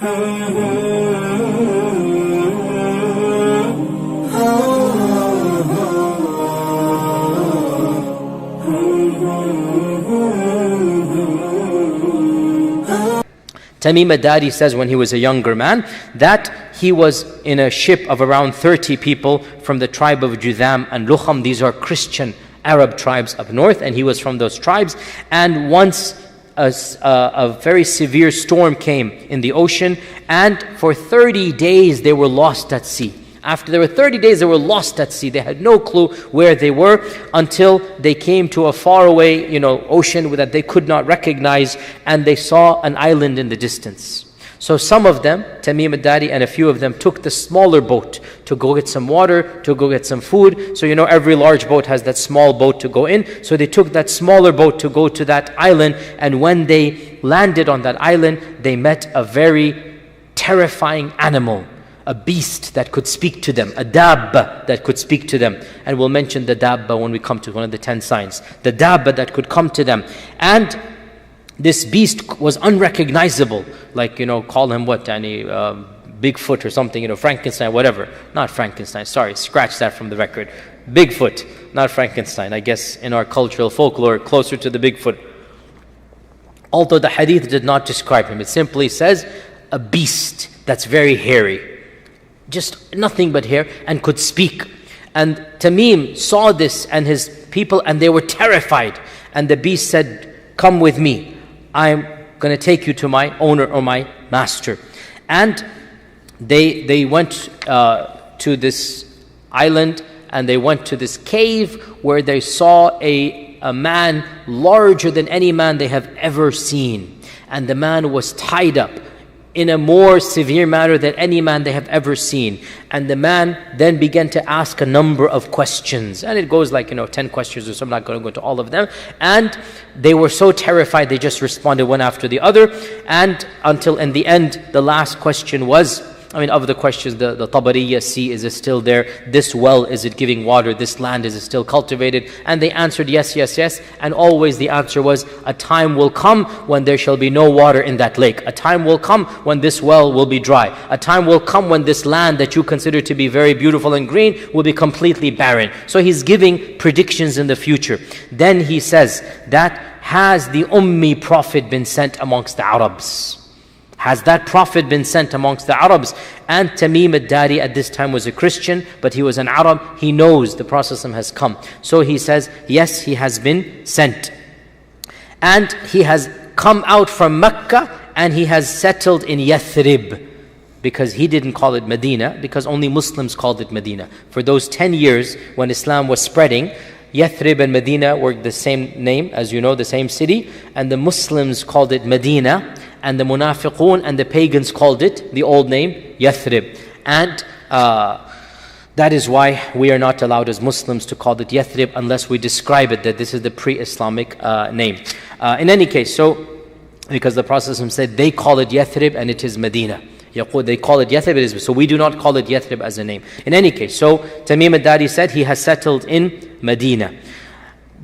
Tamim Ad Dajjal says when he was a younger man that he was in a ship of around 30 people from the tribe of Judham and Lukham. These are Christian Arab tribes up north, and he was from those tribes. And once a very severe storm came in the ocean, and for 30 days they were lost at sea. After there were 30 days, they were lost at sea. They had no clue where they were until they came to a faraway, ocean that they could not recognize, and they saw an island in the distance. So some of them, Tamim Ad Dajjal and a few of them, took the smaller boat to go get some water, to go get some food. So every large boat has that small boat to go in. So they took that smaller boat to go to that island, and when they landed on that island, they met a very terrifying animal. A beast that could speak to them, a dabba that could speak to them. And we'll mention the dabba when we come to one of the 10 signs. The dabba that could come to them. And this beast was unrecognizable. Like, call him what? Bigfoot or something, Frankenstein, whatever. Not Frankenstein, sorry, scratch that from the record. Bigfoot, not Frankenstein. I guess in our cultural folklore, closer to the Bigfoot. Although the hadith did not describe him. It simply says, a beast that's very hairy. Just nothing but hair, and could speak. And Tamim saw this and his people, and they were terrified. And the beast said, come with me. I'm going to take you to my owner or my master. And they went to this island, and they went to this cave where they saw a man larger than any man they have ever seen. And the man was tied up in a more severe manner than any man they have ever seen. And the man then began to ask a number of questions. And it goes like, 10 questions or so. I'm not going to go into all of them. And they were so terrified, they just responded one after the other. And until in the end, the last question was, of the questions, the Tabariya Sea, is it still there? This well, is it giving water? This land, is it still cultivated? And they answered yes, yes, yes. And always the answer was, a time will come when there shall be no water in that lake. A time will come when this well will be dry. A time will come when this land that you consider to be very beautiful and green will be completely barren. So he's giving predictions in the future. Then he says that, has the Ummi Prophet been sent amongst the Arabs? Has that Prophet been sent amongst the Arabs? And Tamim Ad Dajjal at this time was a Christian, but he was an Arab. He knows the Prophet has come. So he says, yes, he has been sent. And he has come out from Mecca, and he has settled in Yathrib. Because he didn't call it Medina, because only Muslims called it Medina. For those 10 years when Islam was spreading, Yathrib and Medina were the same name, as you know, the same city. And the Muslims called it Medina, and the Munafiqun and the pagans called it, the old name, Yathrib. And that is why we are not allowed as Muslims to call it Yathrib unless we describe it, that this is the pre-Islamic name. In any case, because the Prophet said they call it Yathrib and it is Medina. They call it Yathrib, so we do not call it Yathrib as a name. In any case, so Tamim Ad Dajjal said he has settled in Medina.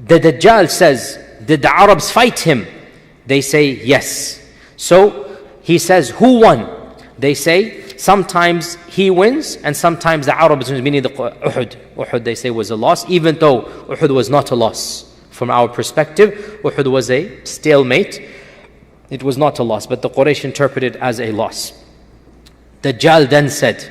The Dajjal says, did the Arabs fight him? They say yes. So he says, who won? They say, sometimes he wins and sometimes the Arabs wins, meaning the Uhud. Uhud, they say, was a loss, even though Uhud was not a loss. From our perspective, Uhud was a stalemate. It was not a loss, but the Quraysh interpreted it as a loss. Dajjal then said,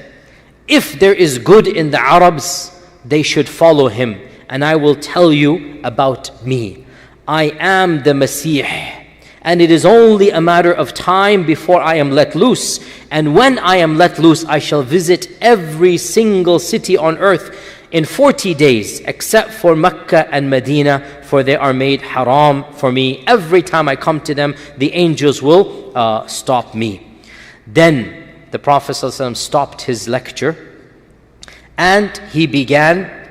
if there is good in the Arabs, they should follow him. And I will tell you about me. I am the Messiah. And it is only a matter of time before I am let loose. And when I am let loose, I shall visit every single city on earth in 40 days, except for Mecca and Medina, for they are made haram for me. Every time I come to them, the angels will stop me. Then the Prophet ﷺ stopped his lecture, and he began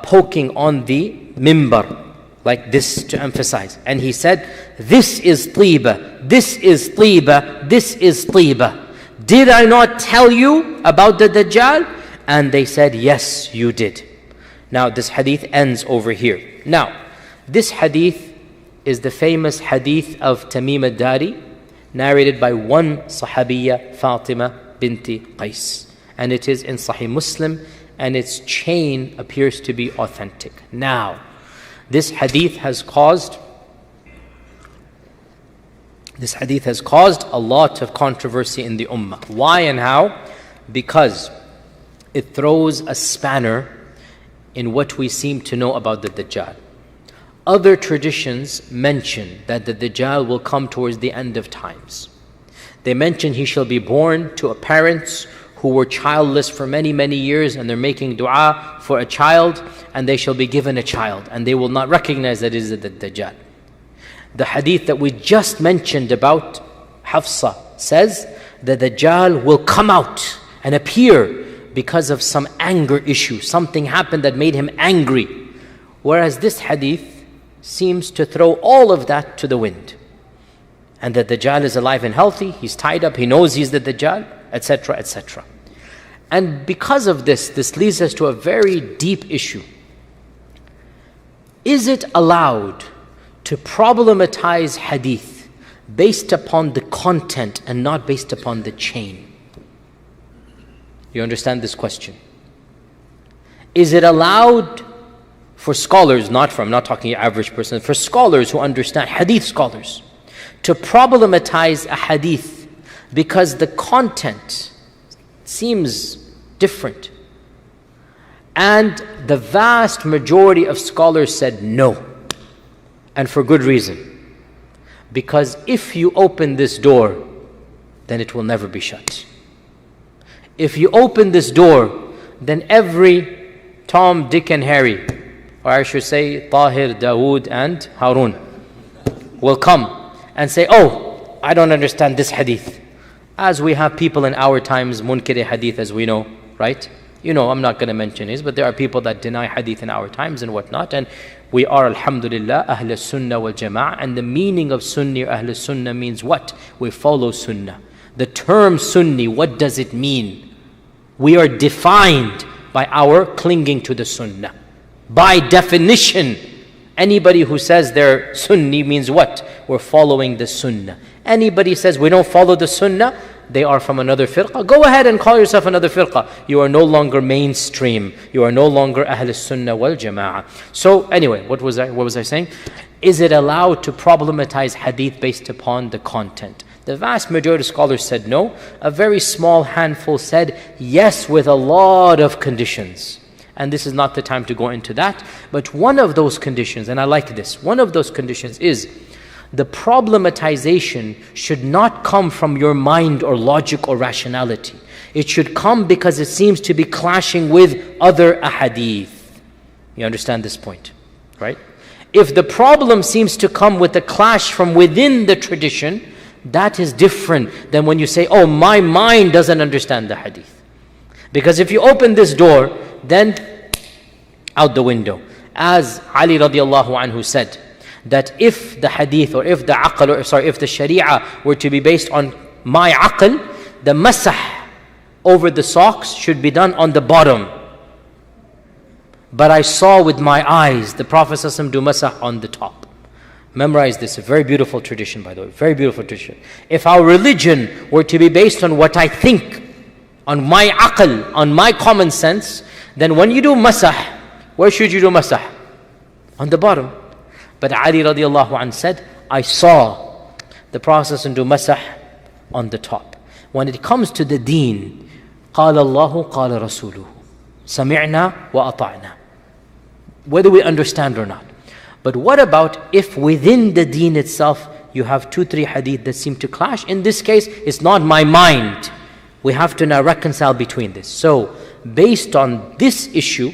poking on the mimbar, like this to emphasize. And he said, this is Tiba, this is Tiba, this is Tiba. Did I not tell you about the Dajjal? And they said, yes, you did. Now this hadith ends over here. Now, this hadith is the famous hadith of Tamim Ad Dajjal narrated by one Sahabiya, Fatima binti Qais. And it is in Sahih Muslim, and its chain appears to be authentic. Now, this hadith has caused a lot of controversy in the ummah. Why and how? Because it throws a spanner in what we seem to know about the Dajjal. Other traditions mention that the Dajjal will come towards the end of times. They mention he shall be born to parents who were childless for many, many years, and they're making dua for a child, and they shall be given a child, and they will not recognize that it is the Dajjal. The hadith that we just mentioned about Hafsa says that the Dajjal will come out and appear because of some anger issue. Something happened that made him angry. Whereas this hadith seems to throw all of that to the wind. And that the Dajjal is alive and healthy, he's tied up, he knows he's the Dajjal, etc., etc. And because of this leads us to a very deep issue. Is it allowed to problematize hadith based upon the content and not based upon the chain? You understand this question? Is it allowed for scholars, I'm not talking your average person, for scholars who understand, hadith scholars, to problematize a hadith because the content seems different? And the vast majority of scholars said no. And for good reason. Because if you open this door, then it will never be shut. If you open this door, then every Tom, Dick and Harry, or I should say Tahir, Dawood and Harun, will come and say, oh, I don't understand this hadith. As we have people in our times, munkiri hadith, as we know, right? You know, I'm not going to mention his, but there are people that deny hadith in our times and whatnot. And we are, alhamdulillah, Ahl Sunnah wal Jama'ah. And the meaning of Sunni or Ahl Sunnah means what? We follow Sunnah. The term Sunni, what does it mean? We are defined by our clinging to the Sunnah. By definition, anybody who says they're Sunni means what? We're following the Sunnah. Anybody says we don't follow the Sunnah, they are from another firqa. Go ahead and call yourself another firqa. You are no longer mainstream. You are no longer Ahl Sunnah wal Jama'ah. So anyway, what was I saying? Is it allowed to problematize hadith based upon the content? The vast majority of scholars said no. A very small handful said yes, with a lot of conditions. And this is not the time to go into that. But one of those conditions, and I like this, one of those conditions is the problematization should not come from your mind or logic or rationality. It should come because it seems to be clashing with other ahadith. You understand this point, right? If the problem seems to come with a clash from within the tradition, that is different than when you say, oh, my mind doesn't understand the hadith. Because if you open this door, then out the window. As Ali radiallahu anhu said, that if the hadith or if the sharia were to be based on my aql, the masah over the socks should be done on the bottom. But I saw with my eyes the Prophet ﷺ do masah on the top. Memorize this, a very beautiful tradition, by the way, very beautiful tradition. If our religion were to be based on what I think, on my aql, on my common sense, then when you do masah, where should you do masah? On the bottom. But Ali radiallahu anh said, I saw the Prophet ﷺ do masah on the top. When it comes to the deen, قال الله قال رسوله سمعنا وأطعنا. Whether we understand or not. But what about if within the deen itself you have 2-3 hadith that seem to clash? In this case, it's not my mind. We have to now reconcile between this. So, based on this issue,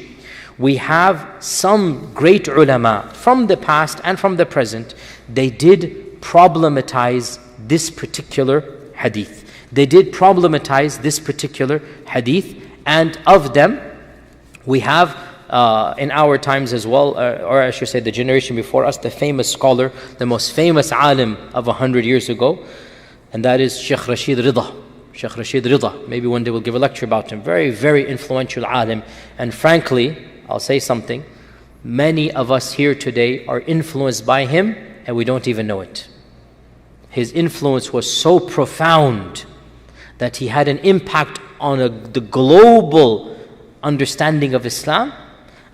we have some great ulama from the past and from the present. They did problematize this particular hadith. They did problematize this particular hadith. And of them, we have in our times as well, or I should say the generation before us, the famous scholar, the most famous alim of 100 years ago, and that is Sheikh Rashid Rida. Sheikh Rashid Rida. Maybe one day we'll give a lecture about him. Very, very influential alim. And frankly, I'll say something, many of us here today are influenced by him and we don't even know it. his influence was so profound that he had an impact on the global understanding of Islam.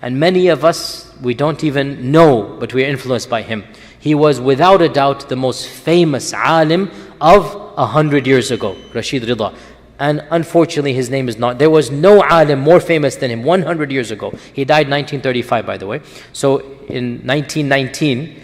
And many of us, we don't even know, but we are influenced by him. He was without a doubt the most famous alim of 100 years ago, Rashid Rida. And unfortunately his name is not, there was no alim more famous than him 100 years ago. He died 1935, by the way. So in 1919,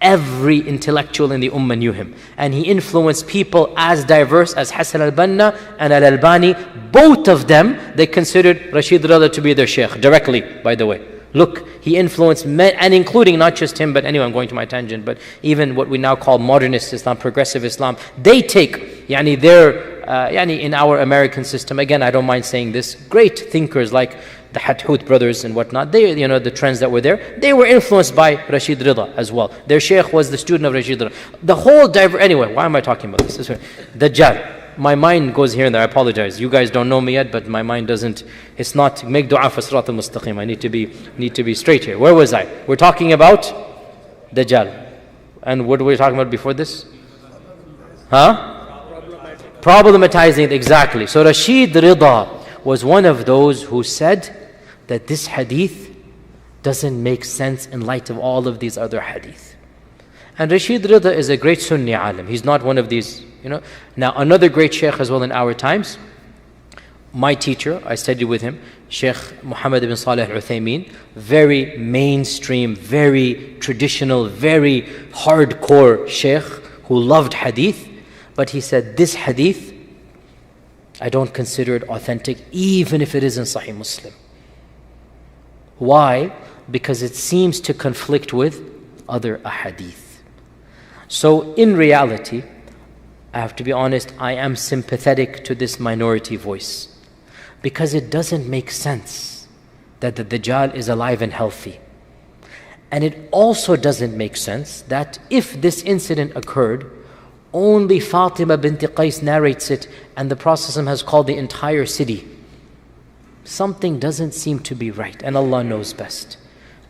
every intellectual in the ummah knew him. And he influenced people as diverse as Hassan al-Banna and al-Albani. Both of them, they considered Rashid Rida to be their sheikh, directly, by the way. Look, he influenced men, and including not just him, but anyway, I'm going to my tangent, but even what we now call modernist Islam, progressive Islam, they take, in our American system, again, I don't mind saying this, great thinkers like the Hathout brothers and whatnot, they, the trends that were there, they were influenced by Rashid Rida as well. Their sheikh was the student of Rashid Rida. The whole anyway, why am I talking about this? Dajjal. My mind goes here and there, I apologize. You guys don't know me yet, but my mind doesn't, it's not, make dua for Sirat al-Mustaqim. I need to be straight here. Where was I? We're talking about Dajjal. And what were we talking about before this? Problematizing it, exactly. So Rashid Rida was one of those who said that this hadith doesn't make sense in light of all of these other hadith. And Rashid Rida is a great Sunni alim. He's not one of these, Now another great sheikh as well in our times, my teacher, I studied with him, Sheikh Muhammad ibn Salih al-Uthaymeen, very mainstream, very traditional, very hardcore sheikh who loved hadith. But he said, this hadith, I don't consider it authentic, even if it is in Sahih Muslim. Why? Because it seems to conflict with other ahadith. So in reality, I have to be honest, I am sympathetic to this minority voice, because it doesn't make sense that the Dajjal is alive and healthy. And it also doesn't make sense that if this incident occurred, only Fatima bint Qais narrates it and the Prophet has called the entire city. Something doesn't seem to be right, and Allah knows best.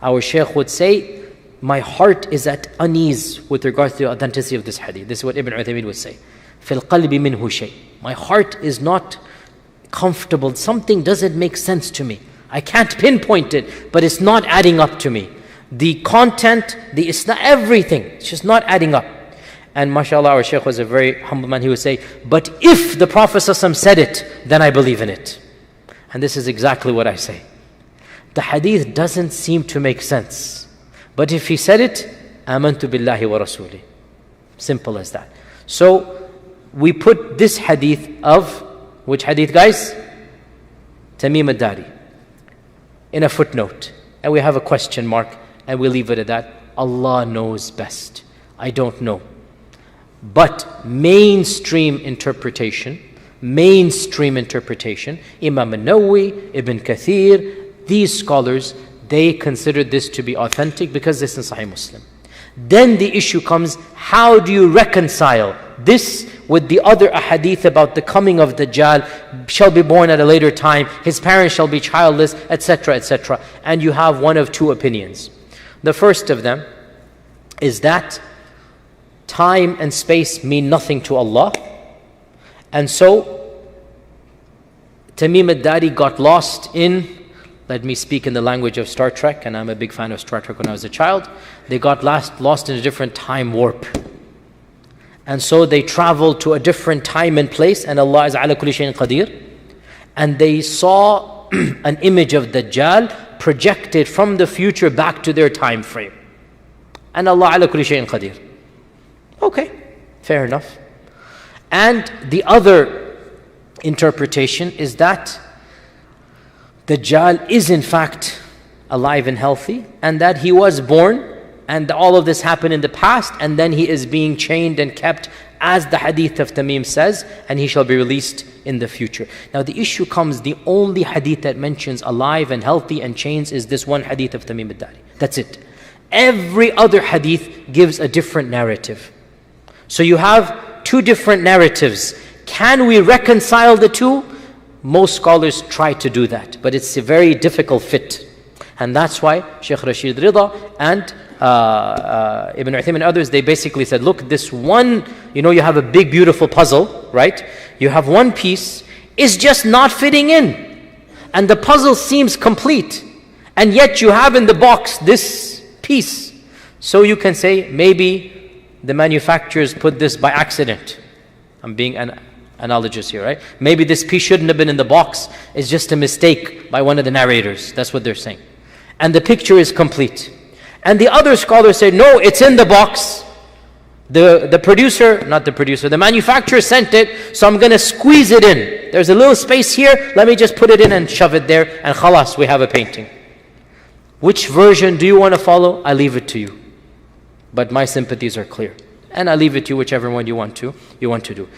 Our Shaykh would say, my heart is at unease with regards to the authenticity of this hadith. This is what Ibn Uthaymeen would say. فِي الْقَلْبِ مِنْهُ شَيْءٍ. My heart is not comfortable. Something doesn't make sense to me. I can't pinpoint it, but it's not adding up to me. The content, the Islam, everything, it's just not adding up. And mashallah, our Shaykh was a very humble man. He would say, but if the Prophet ﷺ said it, then I believe in it. And this is exactly what I say. The hadith doesn't seem to make sense. But if he said it, amantu billahi wa rasuli. Simple as that. So we put this hadith of, which hadith guys? Tamim ad-Dari. In a footnote. And we have a question mark, and we leave it at that. Allah knows best. I don't know. But mainstream interpretation, Imam al-Nawawi, Ibn Kathir, these scholars, they considered this to be authentic because this is Sahih Muslim. Then the issue comes, how do you reconcile this with the other ahadith about the coming of Dajjal, shall be born at a later time, his parents shall be childless, etc., etc. And you have one of two opinions. The first of them is that time and space mean nothing to Allah. And so Tamim ad-Dari got lost in, let me speak in the language of Star Trek, and I'm a big fan of Star Trek when I was a child. They got lost in a different time warp. And so they traveled to a different time and place, and Allah is ala kulli shayin qadir. And they saw an image of Dajjal projected from the future back to their time frame. And Allah ala kulli shayin qadir. Okay, fair enough. And the other interpretation is that Dajjal is in fact alive and healthy, and that he was born, and all of this happened in the past, and then he is being chained and kept as the hadith of Tamim says, and he shall be released in the future. Now the issue comes, the only hadith that mentions alive and healthy and chains is this one hadith of Tamim ad-Dari. That's it. Every other hadith gives a different narrative. So you have two different narratives. Can we reconcile the two? Most scholars try to do that, but it's a very difficult fit. And that's why Shaykh Rashid Rida and Ibn Uthaymin and others, they basically said, look, this one, you have a big beautiful puzzle, right? You have one piece, is just not fitting in. And the puzzle seems complete. And yet you have in the box this piece. So you can say, maybe the manufacturers put this by accident. I'm being analogous here, right? Maybe this piece shouldn't have been in the box. It's just a mistake by one of the narrators. That's what they're saying. And the picture is complete. And the other scholars say, no, it's in the box. The manufacturer sent it, so I'm going to squeeze it in. There's a little space here, let me just put it in and shove it there, and khalas, we have a painting. Which version do you want to follow? I leave it to you. But my sympathies are clear. And I leave it to you whichever one you want to do.